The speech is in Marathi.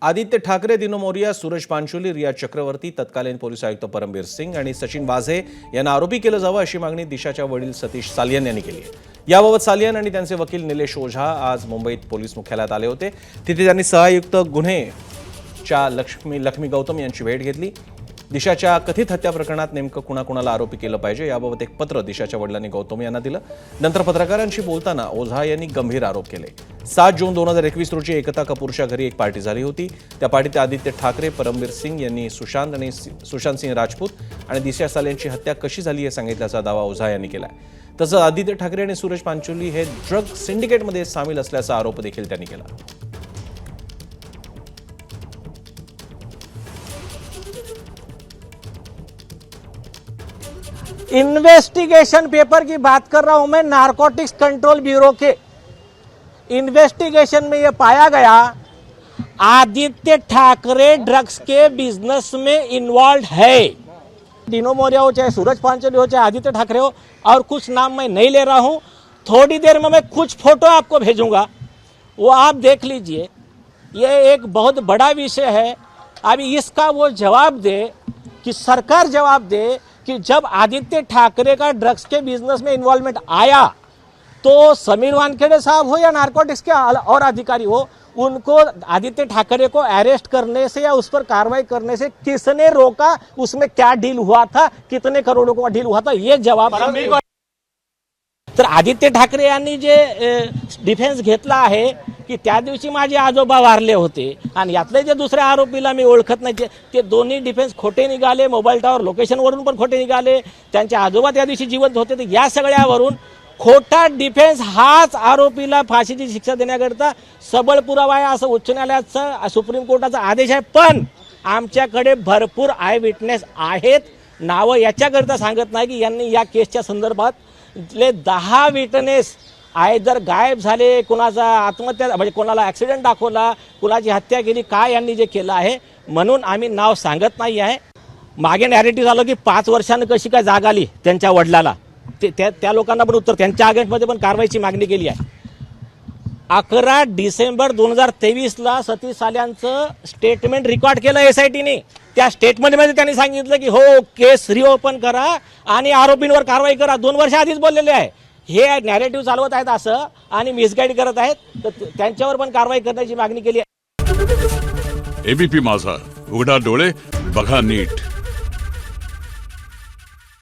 आदित्य ठाकरे, दिनो मोरिया, सूरज पांचोली, रिया चक्रवर्ती, तत्कालीन पोलीस आयुक्त परमबीर सिंग आणि सचिन वाझे यांना आरोपी केलं जावं अशी मागणी दिशाच्या वडील सतीश सालियन यांनी केली आहे। याबाबत सालियन आणि त्यांचे वकील निलेश ओझा आज मुंबईत पोलीस मुख्यालयात आले होते। तिथे त्यांनी सहआयुक्त गुन्हेच्या लक्ष्मी गौतम यांची भेट घेतली। दिशाच्या कथित हत्या प्रकरणात नेमकं कुणाकुणाला आरोपी केलं पाहिजे याबाबत एक पत्र दिशाच्या वडिलांनी गौतम यांना दिलं। नंतर पत्रकारांशी बोलताना ओझा यांनी गंभीर आरोप केले। 7 जून 2021 रोजी एकता कपूरच्या घरी एक पार्टी झाली होती। त्या पार्टीत आदित्य ठाकरे, परमबीर सिंग यांनी सुशांत सिंह राजपूत आणि दिशा सालियनची हत्या कशी झाली हे सांगितल्याचा दावा ओझा यांनी केलाय। तसंच आदित्य ठाकरे आणि सूरज पांचोली हे ड्रग सिंडिकेटमध्ये सामील असल्याचा आरोप देखील त्यांनी केला। इन्वेस्टिगेशन पेपर की बात कर रहा हूं मैं, नारकोटिक्स कंट्रोल ब्यूरो के इन्वेस्टिगेशन में यह पाया गया आदित्य ठाकरे ड्रग्स के बिजनेस में इन्वॉल्व है। दिनो मोरिया हो चाहे सूरज पांचोली हो चाहे आदित्य ठाकरे हो, और कुछ नाम मैं नहीं ले रहा हूं। थोड़ी देर में मैं कुछ फोटो आपको भेजूंगा, वो आप देख लीजिए। ये एक बहुत बड़ा विषय है। अभी इसका वो जवाब दे कि सरकार जवाब दे कि जब आदित्य ठाकरे का ड्रग्स के बिजनेस में इन्वॉल्वमेंट आया तो समीर वानखेड़े साहब हो या नारकोटिक्स के और अधिकारी हो, उनको आदित्य ठाकरे को अरेस्ट करने से या उस पर कार्रवाई करने से किसने रोका? उसमें क्या डील हुआ था, कितने करोड़ों का डील हुआ था, ये जवाब। तर आदित्य ठाकरे यांनी जे डिफेन्स घेतला आहे की त्या दिवशी माझे आजोबा वारले होते आणि यातले जे दुसऱ्या आरोपीला मी ओळखत नाही ते दोन्ही डिफेन्स खोटे निघाले। मोबाईल टॉवर लोकेशनवरून पण खोटे निघाले। त्यांचे आजोबा त्या दिवशी जिवंत होते। तर या सगळ्यावरून खोटा डिफेन्स हाच आरोपीला फाशीची शिक्षा देण्याकरता सबळ पुरावा आहे असं उच्च न्यायालयाचा सुप्रीम कोर्टाचा आदेश आहे। पण आमच्याकडे भरपूर आय विटनेस आहेत। नावं याच्याकरता सांगत नाही की यांनी या केसच्या संदर्भात 10 विटनेस आयदर गायब झाले, कुणाचा आत्महत्या म्हणजे कोणाला ॲक्सिडेंट दाखवला, कुणाची हत्या केली, काय यांनी जे केलं आहे म्हणून आम्ही नाव सांगत नाही आहे। मागे नॅरेटिव्ह झालं की 5 वर्षांनी कशी काय जाग आली त्यांच्या वडिलाला, त्या लोकांना पण उत्तर त्यांच्या अगेन्स्टमध्ये पण कारवाईची मागणी केली आहे। 11 डिसेंबर 2023ला सतीश सालियांचं स्टेटमेंट रेकॉर्ड केलं एसआयटीने। त्या स्टेटमेंटमध्ये त्यांनी सांगितलं की हो, केस रिओपन करा आणि आरोपींवर कारवाई करा। 2 वर्ष आधीच बोललेले आहे। हे नॅरेटिव्ह चालवत आहेत असं आणि मिसगाईड करत आहेत, तर त्यांच्यावर पण कारवाई करण्याची मागणी केली आहे। एबीपी माझा, उघडा डोळे बघा नीट।